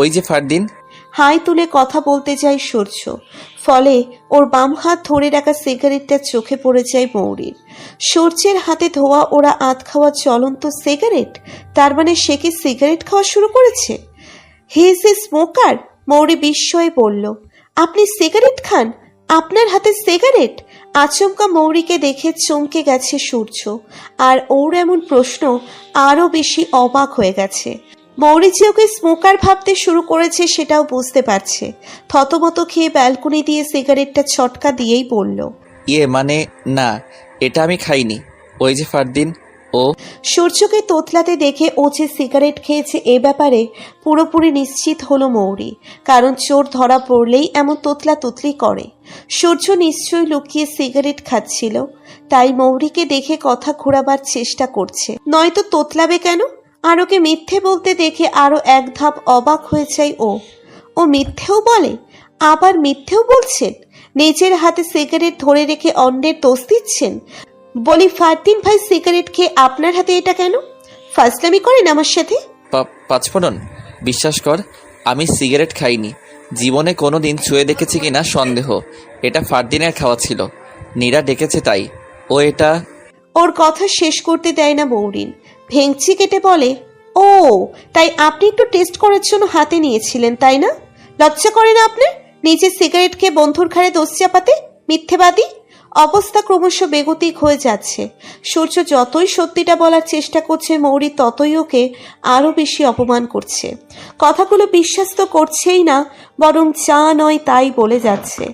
ওই যে ফারদিন। হাই তুলে কথা বলতে যায় সূর্য, ফলে ওর বাম হাত ধরে রাখা সিগারেটটা চোখে পড়ে যায় মৌরির। সূর্যের হাতে ধোয়া ওরা আধ খাওয়া চলন্ত সিগারেট, তার মানে সে কি সিগারেট খাওয়া শুরু করেছে? He is a smoker. মৌরি বিস্ময়ে বলল, আপনি সিগারেট খান? আপনার হাতে সিগারেট? আচমকা মৌরিকে দেখে চমকে গেছে সূর্য, আর ওর এমন প্রশ্ন আরো বেশি অবাক হয়ে গেছে। মৌরি যে ওকে স্মোকার ভাবতে শুরু করেছে সেটাও বুঝতে পারছে। থতমত খেয়ে ব্যালকনি দিয়ে সিগারেটটা ছটকা দিয়েই বলল, মানে না, এটা আমি খাইনি। ওই যে ফারদিন, ও। সূর্যকে তোতলাতে দেখে ও যে সিগারেট খেয়েছে এ ব্যাপারে পুরোপুরি নিশ্চিত হলো মৌরি, কারণ চোর ধরা পড়লেই এমন তোতলা তুতলি করে। সূর্য নিশ্চয়ই লুকিয়ে সিগারেট খাচ্ছিল, তাই মৌরিকে দেখে কথা ঘোরাবার চেষ্টা করছে, নয়তো তোতলাবে কেন? আর ওকে মিথ্যে বলতে দেখে আরো এক ধাপ অবাক হয়ে যায় ও মিথ্যেও বলে, আবার মিথ্যেও বলছেন। নিজের হাতে সিগারেট ধরে রেখে অন্যের দোষ দিচ্ছেন। বলি ফারদিন ভাই, সিগারেট খেয়ে আপনার হাতে এটা কেন? ফাজলামি করেন আমার সাথে? পাঁচফোড়ন, বিশ্বাস কর, আমি সিগারেট খাইনি। জীবনে কোনো দিন ছুঁয়ে দেখেছি কিনা সন্দেহ। এটা ফারদিনের খাওয়া ছিল, নীরা ডেকেছে তাই। ও এটা। ওর কথা শেষ করতে দেয় না মৌরিন, ভেঙচি কেটে বলে, ও তাই আপনি একটু টেস্ট করার জন্য হাতে নিয়েছিলেন, তাই না? লজ্জা করে না আপনার নিজের সিগারেট খেয়ে বন্ধুর ঘাড়ে দোষ চাপাতে? মিথ্যেবাদী! অবস্থা ক্রমশ বেগতিক হয়ে যাচ্ছে। সূর্য যতই সত্যিটা বলার চেষ্টা করছে, মৌরি ততই ওকে আরো বেশি অপমান করছে। কথাগুলো বিশ্বাস তো করছেই না, বরং যা নয় তাই বলে যাচ্ছে।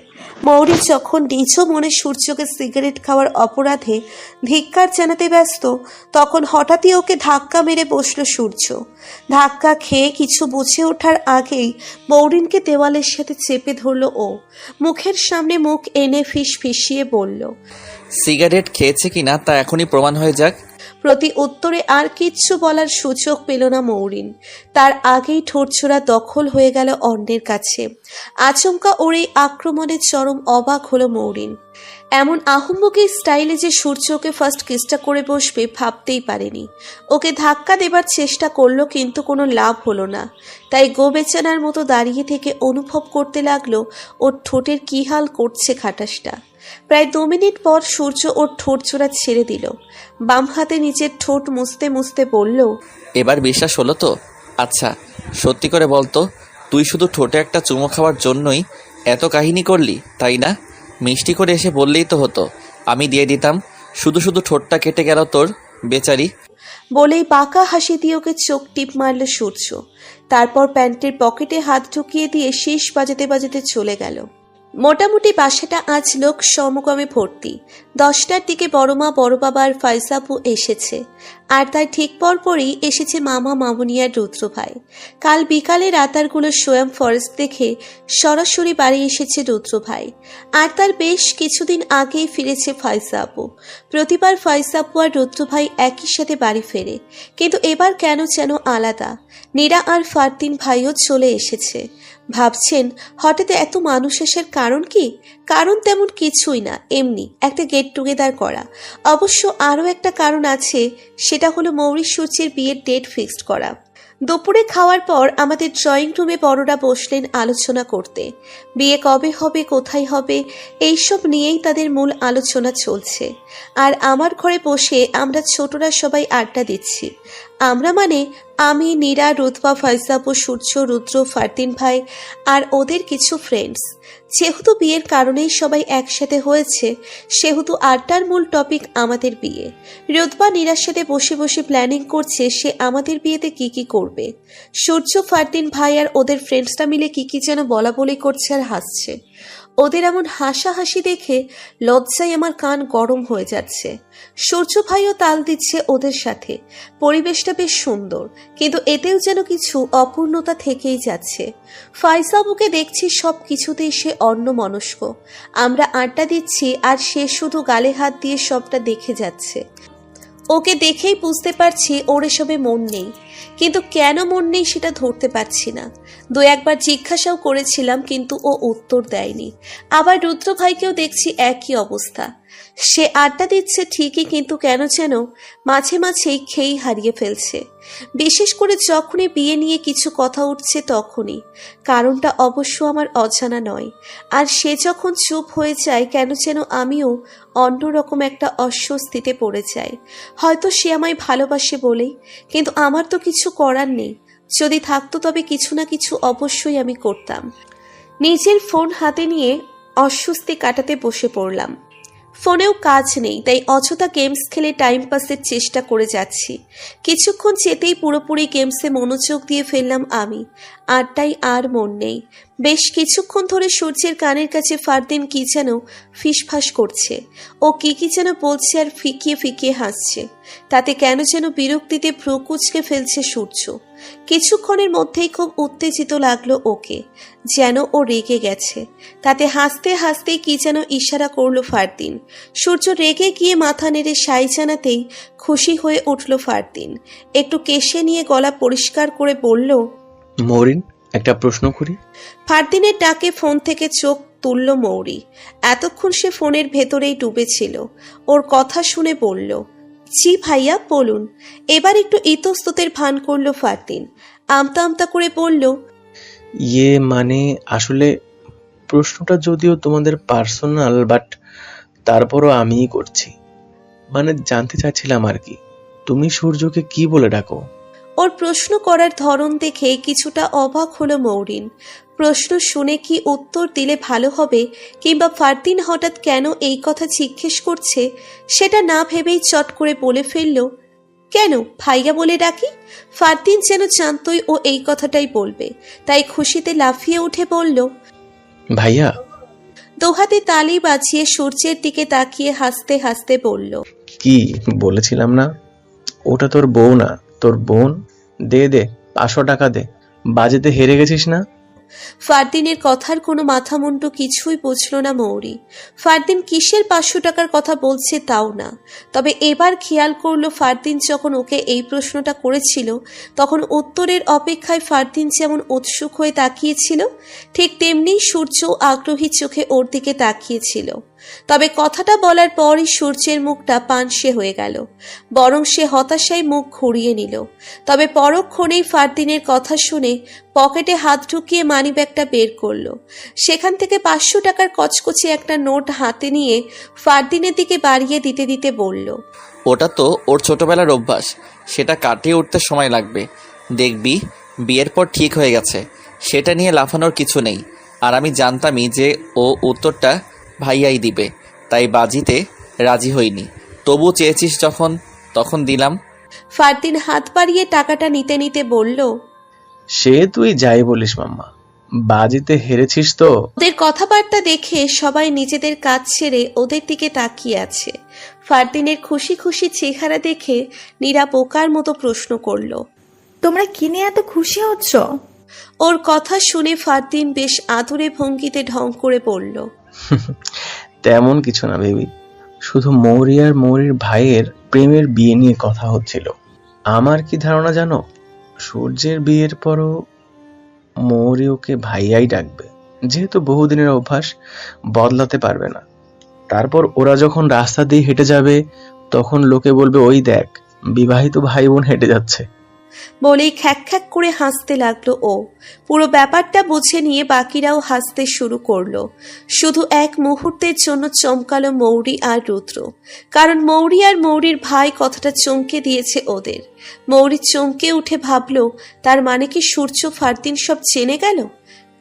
মৌরি যখন নিজ মনে সূর্যকে সিগারেট খাওয়ার অপরাধে ধিক্কার জানাতে ব্যস্ত, তখন হঠাৎই ওকে ধাক্কা মেরে বসল সূর্য। ধাক্কা খেয়ে কিছু বুঝে ওঠার আগেই মৌরিনকে দেওয়ালের সাথে চেপে ধরল ও। মুখের সামনে মুখ এনে ফিসফিসিয়ে বলল, সিগারেট খেয়েছে কিনা তা এখনই প্রমাণ হয়ে যাক। প্রতি উত্তরে আর কিচ্ছু বলার সুযোগ পেল না মৌরিন, তার আগেই ঠোঁটছোড়া দখল হয়ে গেল অন্যের কাছে। আচমকা ওর এই আক্রমণে চরম অবাক হলো মৌরিন। এমন আহম্মকি স্টাইলে যে সূর্যকে ফার্স্ট কিসটা করে বসবে ভাবতেই পারেনি। ওকে ধাক্কা দেবার চেষ্টা করলো, কিন্তু কোনো লাভ হলো না। তাই গোবেচানার মতো দাঁড়িয়ে থেকে অনুভব করতে লাগলো ওর ঠোঁটের কি হাল করছে খাটাসটা। প্রায় 2 মিনিট পর সূর্য ওর ঠোঁট জোড়া ছেড়ে দিল। বাম হাতে নিজের ঠোঁট মুছতে মুছতে বলল, এবার বিশ্বাস হলো তো? আচ্ছা, সত্যি করে বলতো, তুই শুধু ঠোঁটে একটা চুমো খাওয়ার জন্যই এত কাহিনী করলি, তাই না? মিষ্টি করে এসে বললেই তো হতো, আমি দিয়ে দিতাম। শুধু শুধু ঠোঁটটা কেটে গেল তোর, বেচারি। বলেই বাঁকা হাসি দিয়ে ওকে চোখ টিপ মারল সূর্য। তারপর প্যান্টের পকেটে হাত ঢুকিয়ে দিয়ে শীষ বাজাতে বাজাতে চলে গেল। মোটামুটি বাসাটা আজ লোক সমগমে ভর্তি। 10টার দিকে বড়মা, বড় বাবা আর ফাইসাপু এসেছে, আর তার ঠিক পরপরই এসেছে মামা, মামুনি আর রুদ্র ভাই। কাল বিকালে রাতারগুলো সোয়াম ফরেস্ট দেখে সরাসরি বাড়ি এসেছে রুদ্র ভাই, আর তার বেশ কিছুদিন আগেই ফিরেছে ফাইসাপু। প্রতিবার ফাইসাপু আর রুদ্র ভাই একই সাথে বাড়ি ফেরে, কিন্তু এবার কেন যেন আলাদা। নীরা আর ফারদিন ভাইও চলে এসেছে। ভাবছেন হঠাৎ এত মানুষ আসার কারণ কি? কারণ তেমন কিছুই না, এমনি একটা গেট টুগেদার করা। অবশ্য আরও একটা কারণ আছে, সেটা হলো মৌরি সূর্যের বিয়ের ডেট ফিক্সড করা। দুপুরে খাওয়ার পর আমাদের ড্রয়িং রুমে বড়রা বসলেন আলোচনা করতে। বিয়ে কবে হবে, কোথায় হবে, এইসব নিয়েই তাদের মূল আলোচনা চলছে। আর আমার ঘরে বসে আমরা ছোটরা সবাই আড্ডা দিচ্ছি। আমরা মানে আমি, নীরা, রুতবা, ফাইসাপু, সূর্য, রুদ্র, ফারদিন ভাই আর ওদের কিছু ফ্রেন্ডস। যেহেতু বিয়ের কারণেই সবাই একসাথে হয়েছে, সেহেতু আড্ডার মূল টপিক আমাদের বিয়ে। রুতবা নীরার সাথে বসে বসে প্ল্যানিং করছে সে আমাদের বিয়েতে কি কি করবে। সূর্য, ফারদিন ভাই আর ওদের ফ্রেন্ডসরা মিলে কি কি যেন বলা বলি করছে আর হাসছে। ওদের এমন হাসাহাসি দেখে লজ্জায় আমার কান গরম হয়ে যাচ্ছে। সূর্য ভাইও তাল দিচ্ছে ওদের সাথে। পরিবেশটা বেশ সুন্দর, কিন্তু এতেও যেন কিছু অপূর্ণতা থেকেই যাচ্ছে। ফাইসাবুকে দেখছি সব কিছুতেই সে অন্যমনস্ক। আমরা আড্ডা দিচ্ছি আর সে শুধু গালে হাত দিয়ে সবটা দেখে যাচ্ছে। ওকে দেখেই বুঝতে পারছি ওর এসবে মন নেই, কিন্তু কেন মন নেই সেটা ধরতে পারছি না। 2-1বার জিজ্ঞাসাও করেছিলাম, কিন্তু ও উত্তর দেয়নি। আবার রুদ্র ভাইকেও দেখছি একই অবস্থা। সে আড্ডা দিচ্ছে ঠিকই, কিন্তু কেন যেন মাঝে মাঝেই খেই হারিয়ে ফেলছে। বিশেষ করে যখনই বিয়ে নিয়ে কিছু কথা উঠছে তখনই। কারণটা অবশ্য আমার অজানা নয়। আর সে যখন চুপ হয়ে যায়, কেন যেন আমিও অন্যরকম একটা অস্বস্তিতে পড়ে যাই। হয়তো সে আমায় ভালোবাসে বলেই, কিন্তু আমার তো কিছু করার নেই। যদি থাকতো তবে কিছু না কিছু অবশ্যই আমি করতাম। নিজের ফোন হাতে নিয়ে অস্বস্তি কাটাতে বসে পড়লাম। ফোনেও কাজ নেই, তাই অযথা গেমস খেলে টাইম পাসের চেষ্টা করে যাচ্ছি। কিছুক্ষণ যেতেই পুরোপুরি গেমসে মনোযোগ দিয়ে ফেললাম আমি। আড্ডায় আর মন নেই। বেশ কিছুক্ষণ ধরে সূর্যের কানের কাছে ফারদিন কি যেন ফিসফাস করছে। ও কি যেন বলছে আর ফিকিয়ে ফিকিয়ে হাসছে। তাতে কেন যেন বিরক্তিতে ভ্রু কুঁচকে ফেলছে সূর্য। কিছুক্ষণের মধ্যেই খুব উত্তেজিত লাগলো ওকে, যেন ও রেগে গেছে। তাতে হাসতে হাসতেই কি যেন ইশারা করলো ফারদিন। সূর্য রেগে গিয়ে মাথা নেড়ে সাই জানাতেই খুশি হয়ে উঠল ফারদিন। একটু কেশে নিয়ে গলা পরিষ্কার করে বলল, মরিন, একটা প্রশ্ন করি। ফারদিনের ডাকে ফোন থেকে চোখ তুলল মৌরি। এতক্ষণ সে ফোনের ভেতরেই ডুবেছিল। ওর কথা শুনে বলল, জি ভাইয়া বলুন। এবার একটু ইতস্ততের ভান করলো ফারদিন। আমতা আমতা করে বলল, মানে আসলে প্রশ্নটা যদিও তোমাদের পার্সোনাল, বাট তারপরও আমিই করছি। মানে জানতে চাইছিলাম আর কি, তুমি সূর্যকে কি বলে ডাকো? ওর প্রশ্ন করার ধরন দেখে কিছুটা অবাক হলো মৌরিন। প্রশ্ন শুনে কি উত্তর দিলে ভালো হবে, কিংবা ফারদিন হঠাৎ কেন এই কথা জিজ্ঞেস করছে সেটা না ভেবেই চট করে বলে ফেলল, কেন ভাইয়া বলে ডাকি। ফারদিন যেন জানতই ও এই কথাটাই বলবে, তাই খুশিতে লাফিয়ে উঠে বলল, ভাইয়া। দোহাতে তালি বাজিয়ে সূর্যের দিকে তাকিয়ে হাসতে হাসতে বলল, কি বলেছিলাম না, ওটা তোর বউ না, তোর বোন। দে 500 টাকা দে, বাজেতে হেরে গেছিস না। ফারদিনের কথার কোনো মাথামুন্ডু কিছুই বুঝল না মৌরি। ফারদিন কিসের 500 টাকার কথা বলছে তাও না। তবে এবার খেয়াল করলো ফারদিন যখন ওকে এই প্রশ্নটা করেছিল তখন উত্তরের অপেক্ষায় ফারদিন যেমন উৎসুক হয়ে তাকিয়েছিল, ঠিক তেমনি সূর্য আগ্রহী চোখে ওর দিকে তাকিয়েছিল। তবে কথাটা বলার পরই সূর্যের মুখটা পানসে হয়ে গেল, বরং সে হতাশায় মুখ ঘুরিয়ে নিল। তবে পরক্ষণেই ফারদিনের কথা শুনে পকেটে হাত ঢুকিয়ে মানিব্যাগটা বের করলো। সেখান থেকে 500 টাকার কচকচে একটা নোট হাতে নিয়ে ফারদিনের দিকে বাড়িয়ে দিতে দিতে বলল, ওটা তো ওর ছোটবেলার অভ্যাস, সেটা কাটিয়ে উঠতে সময় লাগবে। দেখবি বিয়ের পর ঠিক হয়ে গেছে, সেটা নিয়ে লাফানোর কিছু নেই। আর আমি জানতামই যে ও উত্তরটা ভাইয়াই দিবে, তাই বাজিতে রাজি হইনি। তবু চেয়েছিস যখন, তখন দিলাম। ফারদিন হাত বাড়িয়ে টাকাটা নিতে নিতে বলল, সে তুই যাই বলিস মাম্মা, বাজিতে হেরেছিস তো। ওদের কথাবার্তা দেখে সবাই নিজেদের কাজ ছেড়ে ওদের দিকে তাকিয়ে আছে। ফারদিনের খুশি খুশি চেহারা দেখে নীরা বোকার মতো প্রশ্ন করল, তোমরা কিনে এত খুশি হচ্ছ? ওর কথা শুনে ফারদিন বেশ আদুরে ভঙ্গিতে ঢং করে বলল, তেমন কিছু না বেবি, শুধু মৌরি আর মৌরির ভাইয়ের প্রেমের বিয়ে নিয়ে কথা হচ্ছিল। আমার কি ধারণা জানো, সূর্যের বিয়ের পরও মৌরি ওকে ভাইয়াই ডাকবে, যেহেতু বহুদিনের অভ্যাস, বদলাতে পারবে না। তারপর ওরা যখন রাস্তা দিয়ে হেঁটে যাবে তখন লোকে বলবে, ওই দেখ বিবাহিত ভাই বোন হেঁটে যাচ্ছে। বলেই খ্যাক খ্যাক করে হাসতে লাগলো ও। পুরো ব্যাপারটা বুঝে নিয়ে বাকিরাও হাসতে শুরু করলো। শুধু এক মুহূর্তের জন্য চমকালো মৌরি আর রুদ্র, কারণ মৌরি আর মৌরির ভাই কথাটা চমকে দিয়েছে ওদের। মৌরি চমকে উঠে ভাবলো, তার মানে কি সূর্য ফারদিন সব জেনে গেল?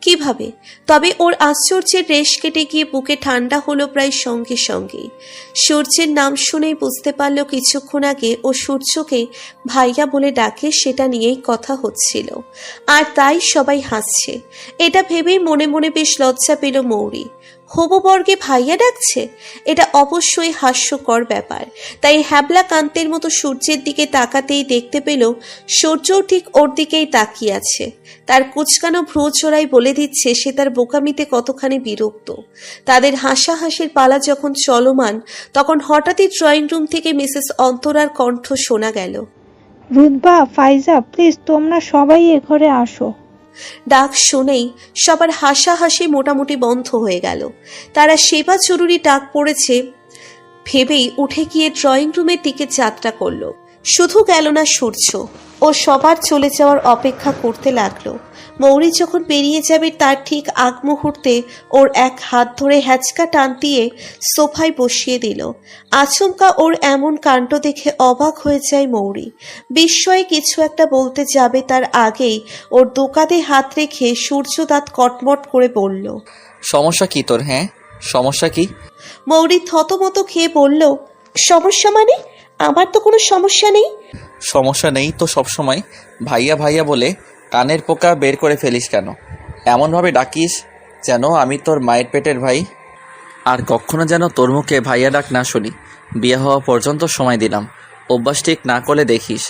কিভাবে? তবে ওর আশ্চর্যের রেশ কেটে গিয়ে বুকে ঠান্ডা হলো প্রায় সঙ্গে সঙ্গেই। সূর্যের নাম শুনেই বুঝতে পারল কিছুক্ষণ আগে ও সূর্যকে ভাইয়া বলে ডাকে, সেটা নিয়েই কথা হচ্ছিল। আর তাই সবাই হাসছে। এটা ভেবেই মনে মনে বেশ লজ্জা পেল মৌরি। হবু বর্গে ভাইয়া ডাকছে, এটা অবশ্যই হাস্যকর ব্যাপার। তাই হ্যাবলা কান্তের মতো সূর্যের দিকে তাকাতেই দেখতে পেল সূর্যও ঠিক ওর দিকেই তাকিয়ে আছে। তার কুচকানো ভ্রু চোরাই বলে দিচ্ছে সে তার বোকামিতে কতখানি বিরক্ত। তাদের হাসাহাসির পালা যখন চলমান তখন হঠাৎই ড্রয়িং রুম থেকে মিসেস অন্তরার কণ্ঠ শোনা গেল, রুদবা, ফাইজা, প্লিজ তোমরা সবাই এ ঘরে আসো। ডাক শুনেই সবার হাসাহাসি মোটামুটি বন্ধ হয়ে গেল। তারা সেবা জরুরি ডাক পড়েছে ভেবেই উঠে গিয়ে ড্রয়িং রুমের দিকে যাত্রা করলো। শুধু গেল না সূর্য, ও সবার চলে যাওয়ার অপেক্ষা করতে লাগলো। মৌরি যখন বেরিয়ে যাবে তার ঠিক আগ মুহূর্তে ওর এক হাত ধরে হ্যাচকা টান দিয়ে সোফায় বসিয়ে দিল। আচমকা ওর এমন কাণ্ড দেখে অবাক হয়ে যায় মৌরি। বিস্ময়ে কিছু একটা বলতে যাবে তার আগেই ওর দোকানে হাত রেখে সূর্য দাঁত কটমট করে বলল, সমস্যা কি তোর? হ্যাঁ, সমস্যা কি? মৌরি থতমত খেয়ে বলল, সমস্যা মানে? আমার তো কোনো সমস্যা নেই। সমস্যা নেই তো সবসময় ভাইয়া ভাইয়া বলে কানের পোকা বের করে ফেলিস কেন? এমনভাবে ডাকিস যেন আমি তোর মায়ের পেটের ভাই। আর কখনো যেন তোর মুখে ভাইয়া ডাক না শুনি। বিয়ে হওয়া পর্যন্ত সময় দিলাম, অভ্যাস ঠিক না করলে দেখিস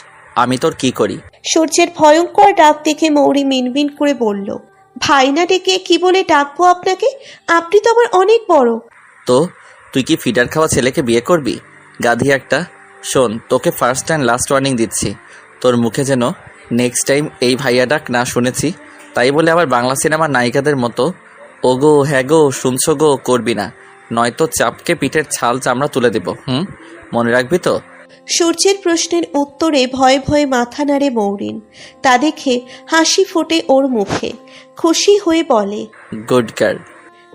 আমি তোর কি করি। সূর্যের ভয়ঙ্কর ডাক দেখে মৌরি মিনমিন করে বলল, ভাই না ডেকে কি বলে ডাকবো আপনাকে? আপনি তো আমার অনেক বড়। তো তুই কি ফিডার খাওয়া ছেলেকে বিয়ে করবি? গাধি একটা। শোন, তোকে ফার্স্ট অ্যান্ড লাস্ট ওয়ার্নিং দিচ্ছি, তোর মুখে যেন নেক্সট টাইম এই ভাইয়া ডাক না শুনেছি তাই বলে আবার বাংলা সিনেমার নায়িকাদের মতো ওগো হ্যাঁ গো শুনছো গো করবি না, নয়তো চাপকে পিঠের ছাল চামড়া তুলে দেব। মনে রাখবি তো? সূর্যের প্রশ্নের উত্তরে ভয়ে ভয়ে মাথা নাড়ে মৌরিন। তা দেখে হাসি ফোটে ওর মুখে। খুশি হয়ে বলে, গুড গার্ল।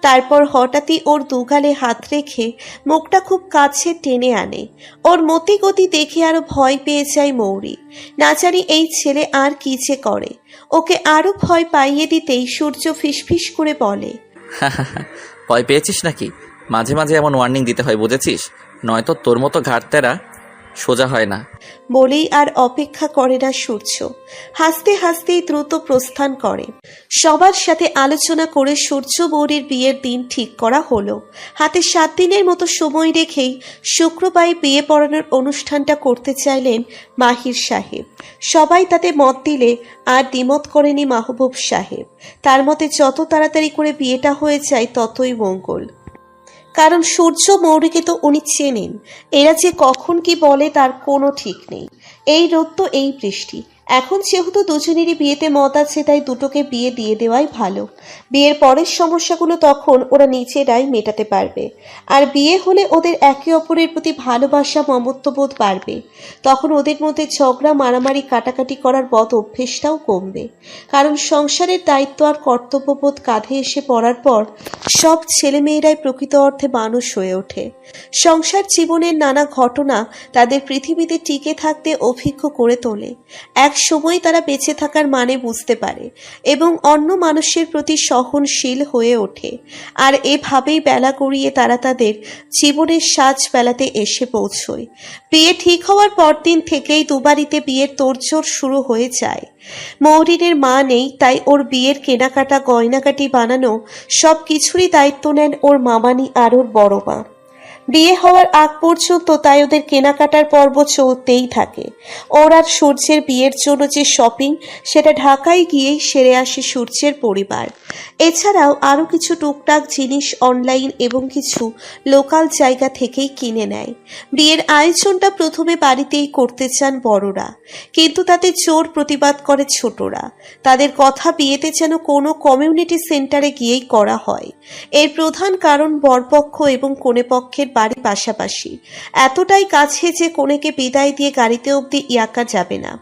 তারপর হঠাৎই ওর দুগালে হাত রেখে মুখটা খুব কাছে টেনে আনে। ওর মতি গতি দেখে আরো ভয় পেয়ে যায় মৌরি। না জানি এই ছেলে আর কি যে করে। ওকে আরো ভয় পাইয়ে দিতেই সূর্য ফিসফিস করে বলে, ভয় পেয়েছিস নাকি? মাঝে মাঝে এমন ওয়ার্নিং দিতে হয়, বুঝেছিস? নয়তো তোর মতো ঘাটতেরা সোজা হয় না। বলেই আর অপেক্ষা করে না সূর্য। হাসতে হাসতেই দ্রুত প্রস্থান করে। সবার সাথে আলোচনা করে সূর্য মৌরির বিয়ের দিন ঠিক করা হলো। হাতে 7 দিনের মতো সময় রেখেই শুক্রবারে বিয়ে পড়ানোর অনুষ্ঠানটা করতে চাইলেন মাহির সাহেব। সবাই তাতে মত দিলে আর দ্বিমত করেনি মাহবুব সাহেব। তার মতে যত তাড়াতাড়ি করে বিয়েটা হয়ে যায় ততই মঙ্গল। কারণ সূর্য মৌরিকে তো উনি চেনেন। এরা যে কখন কি বলে তার কোনো ঠিক নেই। এই রোদ তো এই বৃষ্টি। এখন যেহেতু দুজনেরই বিয়েতে মত আছে তাই দুটোকে বিয়ে দিয়ে দেওয়াই ভালো। বিয়ের পরের সমস্যাগুলো তখন ওরা নিজেরাই মেটাতে পারবে। আর বিয়ে হলে ওদের একে অপরের প্রতি ভালোবাসা মমত্ববোধ বাড়বে। তখন ওদের মধ্যে ঝগড়া মারামারি কাটাকাটি করার বদ অভ্যেসটাও কমবে। কারণ সংসারের দায়িত্ব আর কর্তব্যবোধ কাঁধে এসে পড়ার পর সব ছেলেমেয়েরাই প্রকৃত অর্থে মানুষ হয়ে ওঠে। সংসার জীবনের নানা ঘটনা তাদের পৃথিবীতে টিকে থাকতে অভিজ্ঞ করে তোলে। এক সময় তারা বেঁচে থাকার মানে বুঝতে পারে এবং অন্য মানুষের প্রতি সহনশীল হয়ে ওঠে। আর এভাবেই বেলা গড়িয়ে তারা তাদের জীবনের সাজ বেলাতে এসে পৌঁছয়। বিয়ে ঠিক হওয়ার পরদিন থেকেই দুবারিতে বিয়ের তোড়জোড় শুরু হয়ে যায়। মৌরিনের মা নেই, তাই ওর বিয়ের কেনাকাটা গয়নাকাটি বানানো সব কিছুরই দায়িত্ব নেন ওর মামানি আর ওর বড় মা। বিয়ে হওয়ার আগ পর্যন্ত তাই ওদের কেনাকাটার পর্ব চলতেই থাকে। ওর আর সূর্যের বিয়ের জন্য যে শপিং সেটা ঢাকায় গিয়েই সেরে আসে সূর্যের পরিবার। এছাড়াও আরও কিছু টুকটাক জিনিস অনলাইন এবং কিছু লোকাল জায়গা থেকেই কিনে নেয়। বিয়ের আয়োজনটা প্রথমে বাড়িতেই করতে চান বড়রা, কিন্তু তাতে জোর প্রতিবাদ করে ছোটরা। তাদের কথা বিয়েতে যেন কোনো কমিউনিটি সেন্টারে গিয়েই করা হয়। এর প্রধান কারণ বরপক্ষ এবং কনেপক্ষের বাড়ি পাশাপাশি, এতটাই কাছে যে কনেকে বিদায় দিয়ে গাড়িতে অবধি ইয়াকা যাবে না,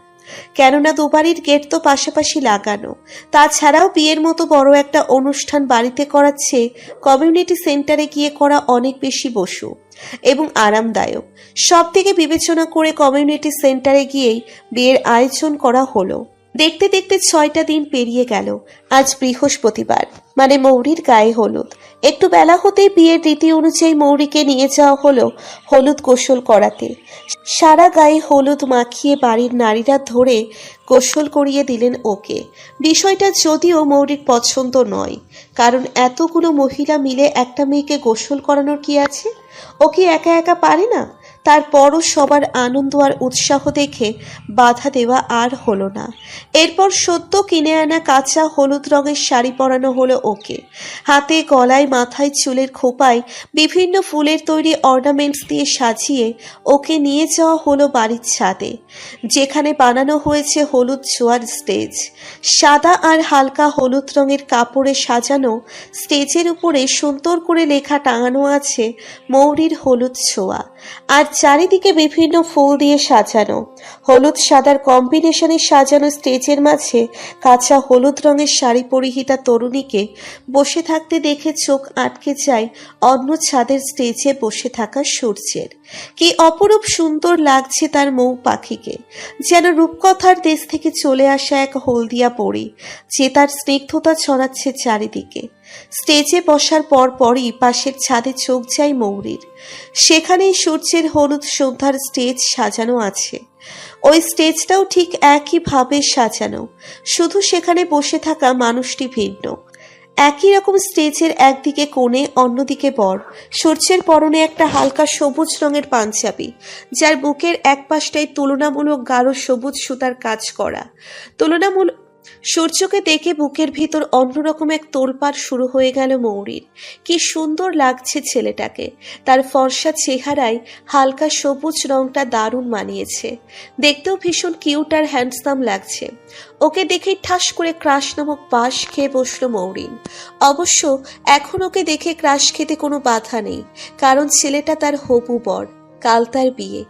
কেননা দুবাড়ির গেট তো পাশাপাশি লাগানো। তাছাড়াও বিয়ের মতো বড় একটা অনুষ্ঠান বাড়িতে করাচ্ছে কমিউনিটি সেন্টারে গিয়ে করা অনেক বেশি বসু এবং আরামদায়ক। সব থেকে বিবেচনা করে কমিউনিটি সেন্টারে গিয়েই বিয়ের আয়োজন করা হলো। দেখতে দেখতে 6টা দিন পেরিয়ে গেল। আজ বৃহস্পতিবার, মানে মৌরির গায়ে হলুদ। একটু বেলা হতেই বিয়ের রীতি অনুযায়ী মৌরিকে নিয়ে যাওয়া হলো হলুদ গোসল করাতে। সারা গায়ে হলুদ মাখিয়ে বাড়ির নারীরা ধরে গোসল করিয়ে দিলেন ওকে। বিষয়টা যদিও মৌরির পছন্দ নয়, কারণ এতগুলো মহিলা মিলে একটা মেয়েকে গোসল করানোর কি আছে? ও কি একা একা পারে না? তারপরও সবার আনন্দ আর উৎসাহ দেখে বাধা দেওয়া আর হলো না। এরপর সদ্য কিনে আনা কাঁচা হলুদ রঙের শাড়ি পরানো হলো ওকে। হাতে গলায় মাথায় চুলের খোপায় বিভিন্ন ফুলের তৈরি অর্নামেন্টস দিয়ে সাজিয়ে ওকে নিয়ে যাওয়া হলো বাড়ির ছাদে, যেখানে বানানো হয়েছে হলুদ ছোঁয়ার স্টেজ। সাদা আর হালকা হলুদ রঙের কাপড়ে সাজানো স্টেজের উপরে সুন্দর করে লেখা টাঙানো আছে মৌরির হলুদ ছোঁয়া, আর চারিদিকে বিভিন্ন ফুল দিয়ে সাজানো। হলুদ সাদার কম্বিনেশনে সাজানো স্টেজের মাঝে কাঁচা হলুদ রঙের শাড়ি পরিহিতা তরুণীকে বসে থাকতে দেখে চোখ আটকে যায় অন্য ছাদের স্টেজে বসে থাকা সূর্যের। কি অপরূপ সুন্দর লাগছে তার মৌ পাখিকে, যেন রূপকথার দেশ থেকে চলে আসা এক হলদিয়া পরী, যে তার স্নিগ্ধতা ছড়াচ্ছে চারিদিকে। স্টেজে বসার পরই পাশের ছাদে চোখ যায় মৌরির। সেখানেই সূর্যের হলুদ সন্ধ্যার স্টেজ সাজানো আছে। ওই স্টেজটাও ঠিক একইভাবে সাজানো, শুধু সেখানে বসে থাকা মানুষটি ভিন্ন। একই রকম স্টেজের একদিকে কোণে, অন্যদিকে বর। সূর্যের পরনে একটা হালকা সবুজ রঙের পাঞ্জাবি, যার বুকের এক পাশটায় তুলনামূলক গাঢ় সবুজ সুতার কাজ করা। সূর্যকে দেখে বুকের ভিতর অন্যরকম এক তোলপাড় শুরু হয়ে গেল মৌরির। কি সুন্দর লাগছে ছেলেটাকে, তার ফর্সা চেহারায় হালকা সবুজ রংটা দারুণ মানিয়েছে। দেখতেও ভীষণ কিউট আর হ্যান্ডসাম লাগছে। ওকে দেখে ঠাস করে ক্রাশ নামক বাঁশ খেয়ে বসল মৌরিন। অবশ্য এখন ওকে দেখে ক্রাশ খেতে কোনো বাধা নেই, কারণ ছেলেটা তার হবু বর। কাল তার বিয়ে।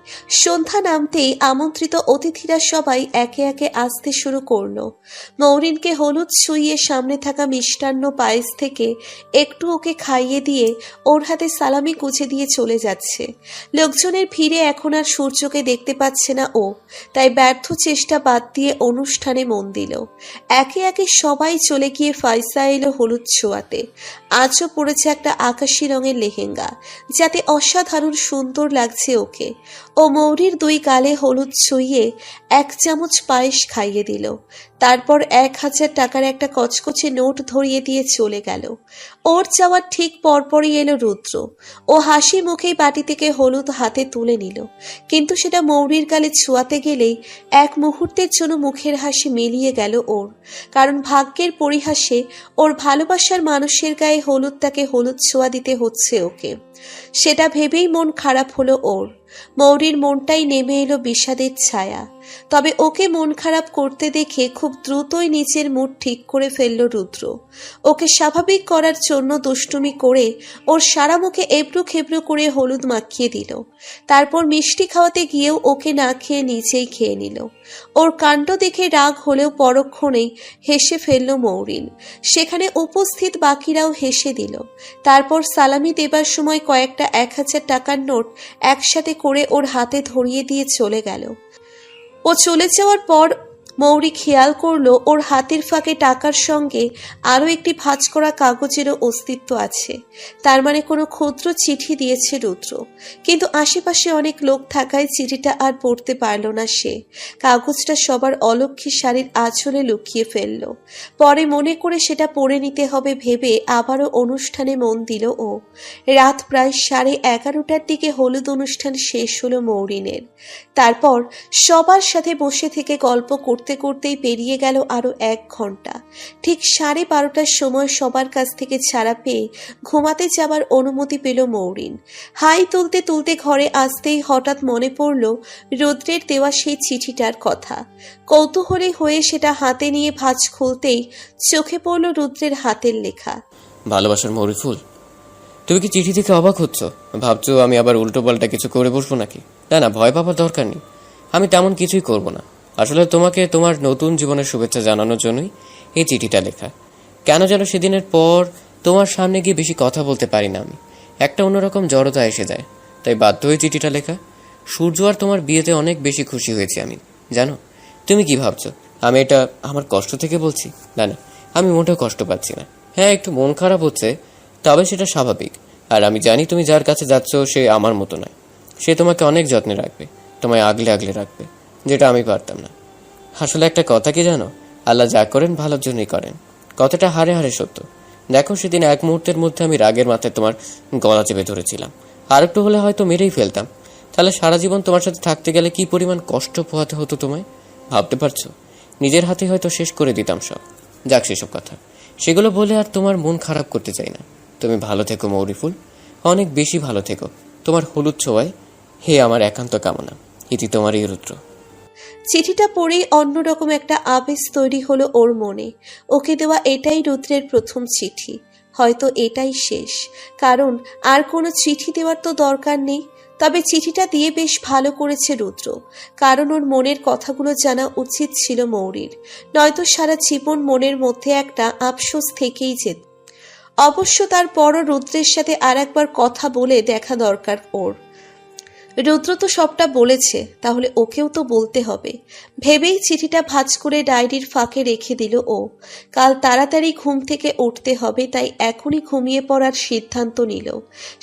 সন্ধ্যা নামতেই আমন্ত্রিত অতিথিরা সবাই একে একে আসতে শুরু করলো। মৌরিনকে হলুদ ছুঁয়ে সামনে থাকা মিষ্টান্ন পায়েস থেকে একটু ওকে খাইয়ে দিয়ে ওর হাতে সালামি কুচে দিয়ে চলে যাচ্ছে। লোকজনের ভিড়ে এখন আর সূর্যকে দেখতে পাচ্ছে না ও, তাই ব্যর্থ চেষ্টা বাদ দিয়ে অনুষ্ঠানে মন দিল। একে একে সবাই চলে গিয়ে ফাইসা এলো হলুদ ছোঁয়াতে। আজও পড়েছে একটা আকাশি রঙের লেহেঙ্গা, যাতে অসাধারণ সুন্দর লাগছে ওকে। ও মৌরির দুই গালে হলুদ ছুঁয়ে 1 চামচ পায়েস খাইয়ে দিল। তারপর 1000 টাকার একটা কচকচে নোট ধরিয়ে দিয়ে চলে গেল। ওর যাওয়ার ঠিক পরপরই এলো রুদ্র। ও হাসি মুখেই বাটি থেকে হলুদ হাতে তুলে নিল, কিন্তু সেটা মৌরির গালে ছোঁয়াতে গেলেই এক মুহূর্তের জন্য মুখের হাসি মিলিয়ে গেল ওর, কারণ ভাগ্যের পরিহাসে ওর ভালোবাসার মানুষের গায়ে হলুদটাকে হলুদ ছোঁয়া দিতে হচ্ছে ওকে। সেটা ভেবেই মন খারাপ হলো ওর। মৌরির মনটাই নেমে এলো বিষাদের ছায়া। তবে ওকে মন খারাপ করতে দেখে খুব দ্রুতই নিজের মুড ঠিক করে ফেলল রুদ্র। ওকে স্বাভাবিক করার জন্য দুষ্টুমি করে ওর সারা মুখে এবড়ো খেবড়ো করে হলুদ মাখিয়ে দিল। তারপর মিষ্টি খাওয়াতে গিয়েও ওকে না খেয়ে নিজেই খেয়ে নিল। ওর কাণ্ড দেখে রাগ হলেও পরক্ষণেই হেসে ফেলল মৌরিন। সেখানে উপস্থিত বাকিরাও হেসে দিল। তারপর সালামি দেবার সময় কয়েকটা 1000 টাকার নোট একসাথে করে ওর হাতে ধরিয়ে দিয়ে চলে গেল। ও চলে যাওয়ার পর মৌরি খেয়াল করলো ওর হাতের ফাঁকে টাকার সঙ্গে আরও একটি ভাঁজ করা কাগজেরও অস্তিত্ব আছে। তার মানে কোনো ক্ষুদ্র চিঠি দিয়েছে রুদ্র। কিন্তু আশেপাশে অনেক লোক থাকায় চিঠিটা আর পড়তে পারল না সে। কাগজটা সবার অলক্ষ্যে শাড়ির আঁচলে লুকিয়ে ফেলল। পরে মনে করে সেটা পড়ে নিতে হবে ভেবে আবারও অনুষ্ঠানে মন দিল ও। রাত প্রায় 11:30টার দিকে হলুদ অনুষ্ঠান শেষ হলো মৌরিনের। তারপর সবার সাথে বসে থেকে গল্প করতে করতেই পেরিয়ে গেল আরো 1 ঘন্টা। ঠিক 12:30টার সময় সবার কাছ থেকে ছাড়া পেয়ে ঘুমাতে যাবার অনুমতি পেল মৌরিন। হাই তুলতে তুলতে ঘরে আসতেই হঠাৎ মনে পড়ল রুদ্রের দেওয়া সেই চিঠিটার কথা। কৌতূহলী হয়ে সেটা হাতে নিয়ে ভাঁজ খুলতেই চোখে পড়ল রুদ্রের হাতের লেখা। ভালোবাসার মৌরি ফুল। তুমি কি চিঠি থেকে অবাক হচ্ছ? ভাবছো আমি আবার উল্টো পাল্টা কিছু করে বসবো নাকি? না, ভয় পাবার দরকার নেই। আমি তেমন কিছুই করব না। আসলে তোমাকে তোমার নতুন জীবনের শুভেচ্ছা জানানোর জন্যই এই চিঠিটা লেখা। কেন যেন সেদিনের পর তোমার সামনে গিয়ে বেশি কথা বলতে পারি না আমি। একটা অন্যরকম জড়তা এসে যায়, তাই বাধ্য হয়ে চিঠিটা লেখা। সূর্য আর তোমার বিয়েতে অনেক বেশি খুশি হয়েছি আমি, জানো? তুমি কি ভাবছো আমি এটা আমার কষ্ট থেকে বলছি? না, আমি মোটেও কষ্ট পাচ্ছি না। হ্যাঁ, একটু মন খারাপ হচ্ছে, তবে সেটা স্বাভাবিক। আর আমি জানি তুমি যার কাছে যাচ্ছ সে আমার মতো নয়। সে তোমাকে অনেক যত্নে রাখবে, তোমায় আগলে আগলে রাখবে, যেটা আমি পারতাম না। আসলে একটা কথা কি জানো, আল্লাহ যা করেন ভালোর জন্যই করেন। কথাটা হারে হারে সত্য। দেখো, সেদিন 1 মুহূর্তের মধ্যে আমি রাগের মাথায় তোমার গলা চেপে ধরেছিলাম। আর একটু হলে হয়তো মেরেই ফেলতাম। তাহলে সারা জীবন তোমার সাথে থাকতে গেলে কি পরিমাণ কষ্ট পোহাতে হতো তোমায় ভাবতে পারছো? নিজের হাতে হয়তো শেষ করে দিতাম সব। যাক সেসব কথা, সেগুলো বলে আর তোমার মন খারাপ করতে চাই না। তুমি ভালো থেকো মৌরিফুল, অনেক বেশি ভালো থেকো। তোমার হলুদ ছোঁয়ায় হে আমার একান্ত কামনা। ইতি তোমার এই রুদ্র। চিঠিটা পড়েই অন্যরকম একটা আবেশ তৈরি হলো ওর মনে। ওকে দেওয়া এটাই রুদ্রের প্রথম চিঠি, হয়তো এটাই শেষ, কারণ আর কোনো চিঠি দেওয়ার তো দরকার নেই। তবে চিঠিটা দিয়ে বেশ ভালো করেছে রুদ্র, কারণ ওর মনের কথাগুলো জানা উচিত ছিল মৌরির, নয়তো সারা জীবন মনের মধ্যে একটা আফসোস থেকেই যেত। অবশ্য তারপরও রুদ্রের সাথে আর একবার কথা বলে দেখা দরকার ওর। রুদ্র তো সবটা বলেছে, তাহলে ওকেও তো বলতে হবে। ভেবেই চিঠিটা ভাঁজ করে ডায়েরির ফাঁকে রেখে দিল ও। কাল তাড়াতাড়ি ঘুম থেকে উঠতে হবে, তাই এখনই ঘুমিয়ে পড়ার সিদ্ধান্ত নিল।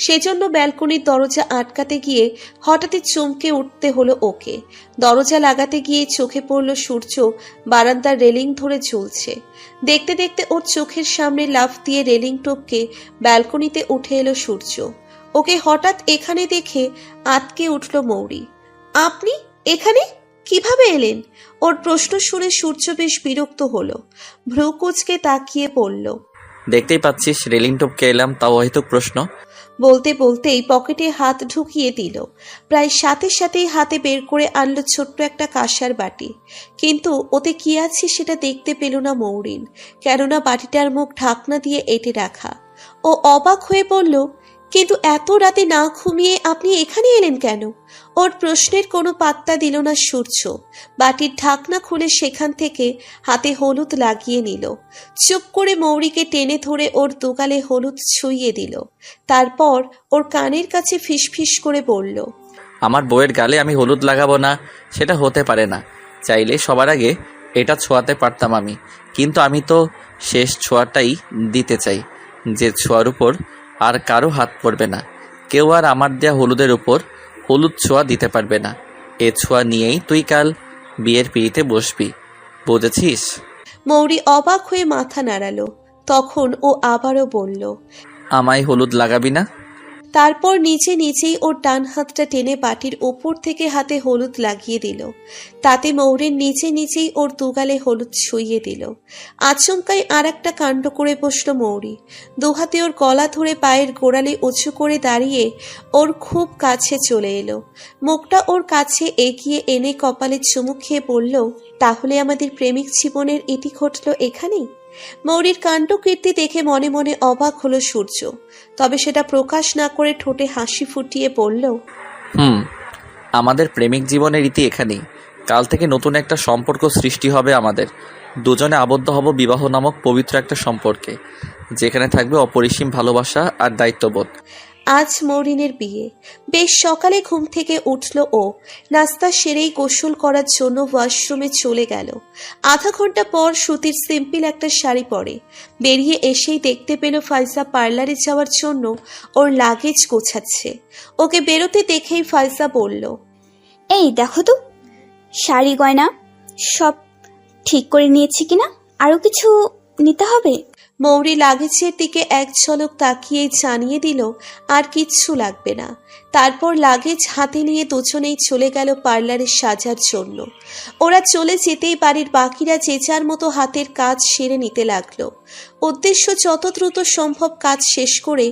সেজন্য ব্যালকনির দরজা আটকাতে গিয়ে হঠাৎই চমকে উঠতে হলো ওকে। দরজা লাগাতে গিয়ে চোখে পড়ল সূর্য বারান্দার রেলিং ধরে ঝুলছে। দেখতে দেখতে ওর চোখের সামনে লাফ দিয়ে রেলিং টপকে ব্যালকনিতে উঠে এলো সূর্য। ওকে হঠাৎ এখানে দেখে আটকে উঠল মৌরি। আপনি এখানে কিভাবে এলেন? ওর প্রশ্ন শুনে সূর্য বেশ বিরক্ত হলো, ভ্রু কুঁচকে তাকিয়ে পড়ল। দেখতেই পাচ্ছিস রেলিং টপকে এলাম, তাও হয়তো প্রশ্ন। বলতে বলতেই পকেটে হাত ঢুকিয়ে দিল। প্রায় সাথে সাথেই হাতে বের করে আনলো ছোট্ট একটা কাঁসার বাটি। কিন্তু ওতে কি আছে সেটা দেখতে পেল না মৌরিন, কেননা বাটিটার মুখ ঢাকনা দিয়ে এঁটে রাখা। ও অবাক হয়ে বলল, কিন্তু এত রাতে না ঘুমিয়ে আপনি এখানে এলেন কেন? ওর প্রশ্নের কোনো পাত্তা দিল না সূর্য। বাটির ঢাকনা খুলে সেখান থেকে হাতে হলুদ লাগিয়ে নিল। চুপ করে মৌরিকে টেনে ধরে ওর দুগালে হলুদ ছুঁইয়ে দিল। তারপর ওর কানের কাছে ফিসফিস করে বলল, আমার বউয়ের গালে আমি হলুদ লাগাবো না, সেটা হতে পারে না। চাইলে সবার আগে এটা ছোঁয়াতে পারতাম আমি, কিন্তু আমি তো শেষ ছোঁয়াটাই দিতে চাই, যে ছোঁয়ার উপর আর কারো হাত পড়বে না। কেউ আর আমার দেয়া হলুদের উপর হলুদ ছোঁয়া দিতে পারবে না। এ ছোঁয়া নিয়েই তুই কাল বিয়ের পিঁড়িতে বসবি, বুঝেছিস? মৌরি অবাক হয়ে মাথা নাড়ালো। তখন ও আবারও বলল, আমায় হলুদ লাগাবি না? তারপর নিচে নিচেই ওর ডান হাতটা টেনে বাটির ওপর থেকে হাতে হলুদ লাগিয়ে দিল। তাতে মৌরির নিচে নিচেই ওর দুগালে হলুদ ছুঁইয়ে দিল। আচমকাই আর একটা কাণ্ড করে বসল মৌরি। দুহাতে ওর গলা ধরে পায়ের গোড়ালে উঁচু করে দাঁড়িয়ে ওর খুব কাছে চলে এলো। মুখটা ওর কাছে এগিয়ে এনে কপালে চুমু খেয়ে বলল, তাহলে আমাদের প্রেমিক জীবনের ইতি ঘটল এখানেই? মৌরির কাণ্ডকীর্তি দেখে মনে মনে অবাক হলো সূর্য, তবে সেটা প্রকাশ না করে ঠোঁটে হাসি ফুটিয়ে বলল, আমাদের প্রেমিক জীবনের রীতি এখানেই। কাল থেকে নতুন একটা সম্পর্ক সৃষ্টি হবে আমাদের। দুজনে আবদ্ধ হব বিবাহ নামক পবিত্র একটা সম্পর্কে, যেখানে থাকবে অপরিসীম ভালোবাসা আর দায়িত্ববোধ। আজ মৌরিনের বিয়ে। বেশ সকালে ঘুম থেকে উঠল ও। নাস্তা সেরেই গোসল করার জন্য ওয়াশরুমে চলে গেল। আধা ঘন্টা পর সুতির সিম্পল একটা শাড়ি পরে বেরিয়ে এসেই দেখতে পেল ফাইজা পার্লারে যাওয়ার জন্য ওর লাগেজ গোছাচ্ছে। ওকে বেরোতে দেখেই ফাইজা বলল, এই দেখো তো, শাড়ি গয়না সব ঠিক করে নিয়েছি কিনা, আরো কিছু নিতে হবে? মৌরি লাগেজের দিকে এক ঝলক তাকিয়ে জানিয়ে দিল আর কিচ্ছু লাগবে না। তারপর লাগেজ হাতে নিয়ে দুজনেই চলে গেল পার্লারে সাজার জন্য। ওরা চলে যেতেই বাড়ির বাকিরা যে যার মতো হাতের কাজ সেরে নিতে লাগলো। উদ্দেশ্য যত দ্রুত সম্ভব কাজ শেষ করে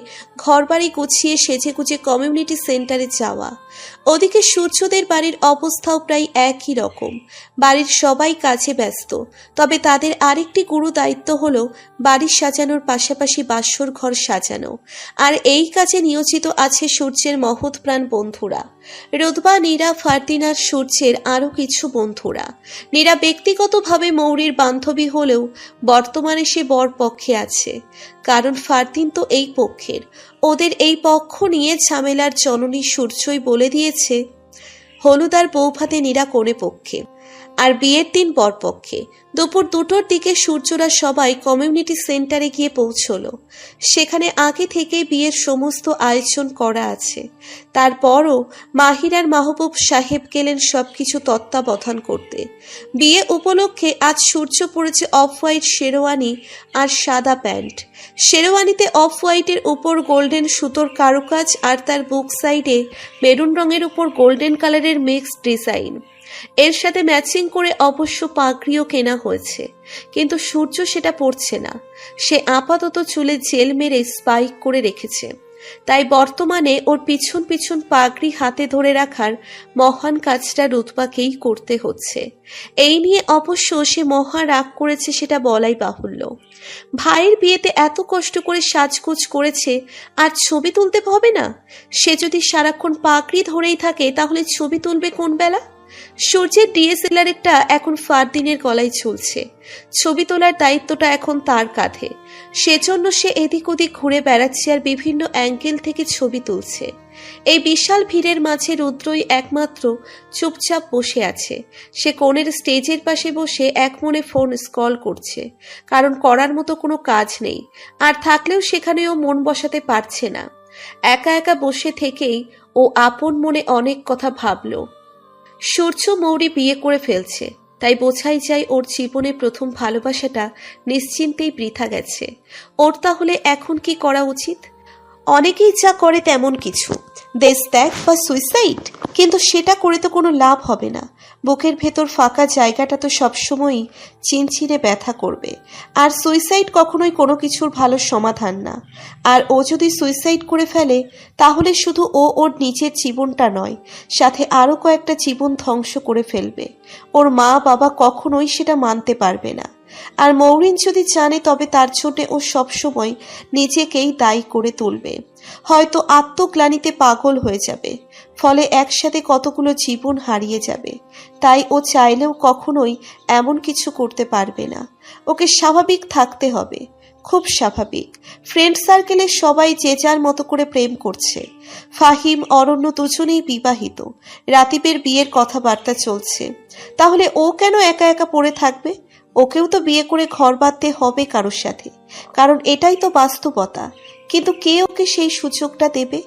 ঘরবাড়ি গুছিয়ে সেজেগুজে কমিউনিটি সেন্টারে যাওয়া। ওদিকে সূর্যদের বাড়ির অবস্থাও প্রায় একই রকম। বাড়ির সবাই কাজে ব্যস্ত, তবে তাদের আরেকটি গুরু দায়িত্ব হলো বাড়ি সাজানোর পাশাপাশি বাসর ঘর সাজানো। আর এই কাজে নিয়োজিত আছে সূর্যের মহৎ প্রাণ বন্ধুরা, রুদবা, নীরা, ফারদিন আর সূর্যের আরও কিছু বন্ধুরা। নীরা ব্যক্তিগতভাবে মৌরির বান্ধবী হলেও বর্তমানে সে বর পক্ষে আছে, কারণ ফারদিন তো এই পক্ষের। ওদের এই পক্ষ নিয়ে ঝামেলার জননী সূর্যই বলে দিয়েছে হলুদ আর বৌভাতে নীরা কোণে পক্ষে। আর বিয়ের দিন বরপক্ষে দুপুর 2টোর দিকে সূর্যরা সবাই কমিউনিটি সেন্টারে গিয়ে পৌঁছলো। সেখানে আগে থেকে বিয়ের সমস্ত আয়োজন করা আছে। তারপরও মাহির আর মাহবুব সাহেব গেলেন সবকিছু তত্ত্বাবধান করতে। বিয়ে উপলক্ষে আজ সূর্য পরেছে অফ হোয়াইট শেরওয়ানি আর সাদা প্যান্ট। শেরওয়ানিতে অফ হোয়াইটের উপর গোল্ডেন সুতোর কারুকাজ আর তার বুক সাইডে মেরুন রঙের উপর গোল্ডেন কালারের মিক্সড ডিজাইন। এর সাথে ম্যাচিং করে অবশ্য পাগড়িও কেনা হয়েছে, কিন্তু সূর্য সেটা পরছে না। সে আপাতত চুলে জেল মেরে স্পাইক করে রেখেছে। তাই বর্তমানে ওর পিছন পিছন পাগড়ি হাতে ধরে রাখার মহান কাজটা রুতবাকেই করতে হচ্ছে। এই নিয়ে অবশ্য সে মহা রাগ করেছে, সেটা বলাই বাহুল্য। ভাইয়ের বিয়েতে এত কষ্ট করে সাজগোজ করেছে, আর ছবি তুলতে হবে না? সে যদি সারাক্ষণ পাগড়ি ধরেই থাকে তাহলে ছবি তুলবে কোন বেলা? সূর্যের ডিএসএলআরটা এখন ফারদিনের গলায় ঝুলছে। ছবি তোলার দায়িত্বটা এখন তার কাঁধে। সেজন্য সে এদিক ওদিক ঘুরে বেড়াচ্ছে আর বিভিন্ন অ্যাঙ্গেল থেকে ছবি তুলছে। এই বিশাল ভিড়ের মাঝে রুদ্রই একমাত্র চুপচাপ বসে আছে। সে কোণের স্টেজের পাশে বসে একমনে ফোন স্ক্রল করছে, কারণ করার মতো কোনো কাজ নেই। আর থাকলেও সেখানেও মন বসাতে পারছে না। একা একা বসে থেকেই ও আপন মনে অনেক কথা ভাবল। সূর্য মৌরি বিয়ে করে ফেলছে, তাই বোঝাই যায় ওর জীবনে প্রথম ভালোবাসাটা নিশ্চিন্তেই বৃথা গেছে। ওর তাহলে এখন কি করা উচিত? অনেকেই যা করে তেমন কিছু, দেশ ত্যাগ বা সুইসাইড, কিন্তু সেটা করে তো কোনো লাভ হবে না। বুকের ভেতর ফাঁকা জায়গাটা তো সবসময়ই চিনচিনে ব্যথা করবে। আর সুইসাইড কখনোই কোনো কিছুর ভালো সমাধান না। আর ও যদি সুইসাইড করে ফেলে তাহলে শুধু ও ওর নিজের জীবনটা নয়, সাথে আরও কয়েকটা জীবন ধ্বংস করে ফেলবে। ওর মা বাবা কখনোই সেটা মানতে পারবে না। আর মৌরিন যদি জানে তবে তার জন্য ও সবসময় নিজেকেই দায়ী করে তুলবে। হয়তো আত্মগ্লানিতে পাগল হয়ে যাবে, ফলে একসাথে কতগুলো জীবন হারিয়ে যাবে। তাই ও চাইলেও কখনোই এমন কিছু করতে পারবে না। ওকে স্বাভাবিক থাকতে হবে, খুব স্বাভাবিক। ফ্রেন্ড সার্কেলে সবাই যে যার মতো করে প্রেম করছে। ফাহিম, অরণ্য দুজনেই বিবাহিত। রাতিবের বিয়ের কথাবার্তা চলছে। তাহলে ও কেন একা একা পড়ে থাকবে? ওকেও তো বিয়ে করে ঘর বাঁধতে হবে কারোর সাথে, কারণ এটাই তো বাস্তবতা। কিন্তু কে ওকে সেই সুযোগটা দেবে?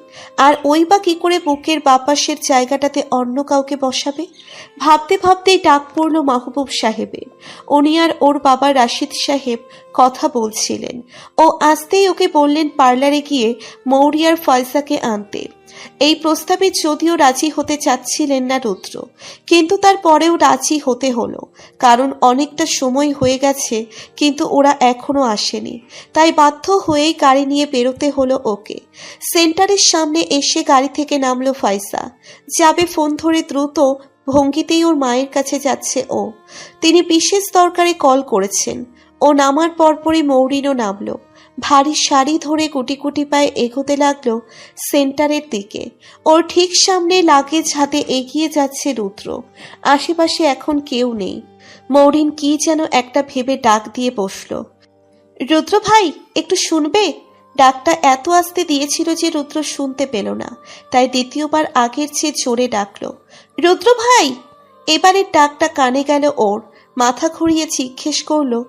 আর ওই বা কি করে বুকের বাপাসের জায়গাটাতে অন্য কাউকে বসাবে? ভাবতে ভাবতেই ডাক পড়ল মাহবুব সাহেবের। উনি আর ওর বাবা রাশিদ সাহেব কথা বলছিলেন। ও আসতেই ওকে বললেন পার্লারে গিয়ে মৌরি আর ফয়সাকে আনতে। এই প্রস্তাবে যদিও রাজি হতে চাচ্ছিলেন না রুদ্র, কিন্তু তারপরেও রাজি হতে হলো, কারণ অনেকটা সময় হয়ে গেছে কিন্তু ওরা এখনো আসেনি। তাই বাধ্য হয়েই গাড়ি নিয়ে বেরোতে হলো ওকে। সেন্টারের সামনে এসে গাড়ি থেকে নামলো ফাইসা। যাবে ফোন ধরে দ্রুত ভঙ্গিতেই ওর মায়ের কাছে যাচ্ছে ও। তিনি বিশেষ দরকারে কল করেছেন। ও নামার পরপরই মৌরিনও নামলো। ভারী শাড়ি ধরে গুটি গুটি পায়ে এগোতে লাগলো সেন্টারের দিকে। ওর ঠিক সামনে লাগেজ হাতে এগিয়ে যাচ্ছে রুদ্র। আশেপাশে এখন কেউ নেই। মৌরিন কি যেন একটা ভেবে ডাক দিয়ে বসলো। রুদ্র ভাই, একটু শুনবে? ডাকটা এত আস্তে দিয়েছিল যে রুদ্র শুনতে পেল না, তাই দ্বিতীয়বার আগের চেয়ে জোরে ডাকলো, রুদ্র ভাই। এবারের ডাকটা কানে গেল ওর। মাথা ঘুরিয়ে জিজ্ঞেস করলো,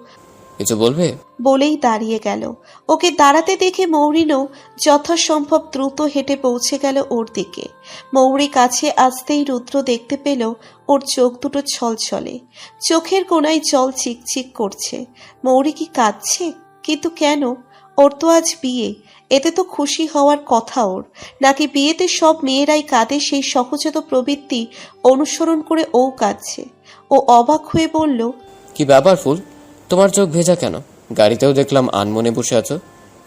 কিছু বলবে? বলেই দাঁড়িয়ে গেল। ওকে দাঁড়াতে দেখে মৌরিনও যথাসম্ভব দ্রুত হেঁটে পৌঁছে গেল ওর দিকে। মৌরি কাছে আসতেই রুদ্র দেখতে পেল ওর চোখ দুটো ছলছলে, চোখের কোণায় জল চিকচিক করছে। মৌরি কি কাঁদছে? কিন্তু কেন? ওর তো আজ বিয়ে, এতে তো খুশি হওয়ার কথা ওর। নাকি বিয়েতে সব মেয়েরাই কাঁদে, সেই সহজাত প্রবৃত্তি অনুসরণ করে ও কাঁদছে? ও অবাক হয়ে বলল, কি ব্যাপার ফুল, তোমার চোখ ভেজা কেন? গাড়িতেও দেখলাম আনমনে বসে আছো,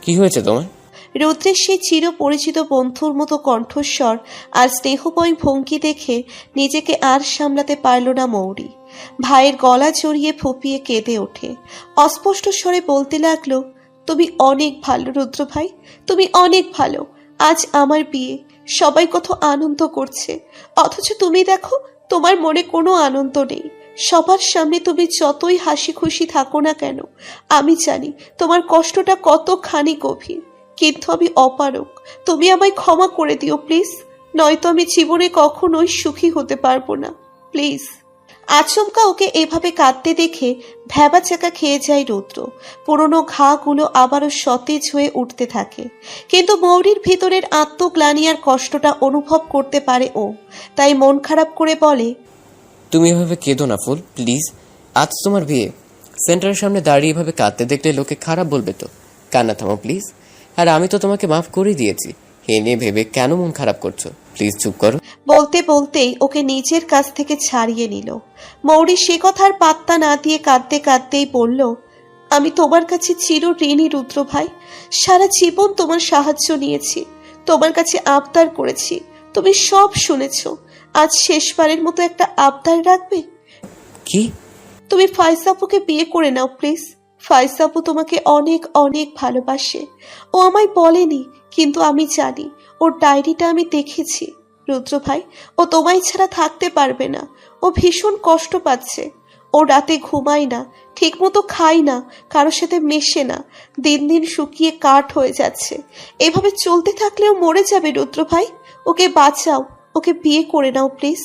কি হয়েছে তোমার? রুদ্রের সেই চির পরিচিত বন্ধুর মতো কণ্ঠস্বর আর স্নেহময় ভঙ্গি দেখে নিজেকে আর সামলাতে পারল না মৌরি। ভাইয়ের গলা জড়িয়ে ফুপিয়ে কেঁদে ওঠে। অস্পষ্ট স্বরে বলতে লাগলো, তুমি অনেক ভালো রুদ্র ভাই, তুমি অনেক ভালো। আজ আমার বিয়ে, সবাই কত আনন্দ করছে, অথচ তুমি দেখো তোমার মনে কোনো আনন্দ নেই। সবার সামনে তুমি যতই হাসি খুশি থাকো না কেন, আমি জানি তোমার কষ্টটা কতখানি গভীর, কিন্তু আমি অপারক। তুমি আমায় ক্ষমা করে দিও প্লিজ, নয়তো আমি জীবনে কখনোই সুখী হতে পারবো না, প্লিজ। আচমকা ওকে এভাবে কাঁদতে দেখে ভ্যাবা চাকা খেয়ে যায় রুদ্র। পুরনো ঘাগুলো আবারও সতেজ হয়ে উঠতে থাকে, কিন্তু মৌরির ভিতরের আত্মগ্লানি আর কষ্টটা অনুভব করতে পারে ও। তাই মন খারাপ করে বলে, তুমি এভাবে কেঁদো না ফুল, প্লিজ। আজ তোমার বিয়ে, সেন্টারের সামনে দাঁড়িয়ে এভাবে কাঁদতে দেখলে লোকে খারাপ বলবে তো। কান্না থামো প্লিজ। আর আমি তো তোমাকে মাফ করে দিয়েছি, এ নিয়ে ভেবে কেন মন খারাপ করছো? প্লিজ চুপ করো। বলতে বলতেই ওকে নিজের কাছ থেকে ছাড়িয়ে নিল। মৌরি সে কথার পাত্তা না দিয়ে কাঁদতে কাঁদতেই বলল, আমি তোমার কাছে চিরঋণী রুদ্র ভাই। সারা জীবন তোমার সাহায্য নিয়েছি, তোমার কাছে আবদার করেছি, তুমি সব শুনেছ। আজ শেষবারের মতো একটা আবদার রাখবে? কি? তুমি ফাইসাপুকে বিয়ে করে নাও প্লিজ। ফাইসাপু তোমাকে অনেক অনেক ভালোবাসে। ও আমায় বলেনি, কিন্তু আমি জানি। ওর ডায়েরিটা আমি দেখেছি। রুদ্র ভাই, ও তোমায় ছাড়া থাকতে পারবে না। ও ভীষণ কষ্ট পাচ্ছে। ও রাতে ঘুমায় না, ঠিক মতো খায় না, কারোর সাথে মেশে না, দিন দিন শুকিয়ে কাঠ হয়ে যাচ্ছে। এভাবে চলতে থাকলেও মরে যাবে রুদ্র ভাই। ওকে বাঁচাও, ওকে বিয়ে করে নাও প্লিজ।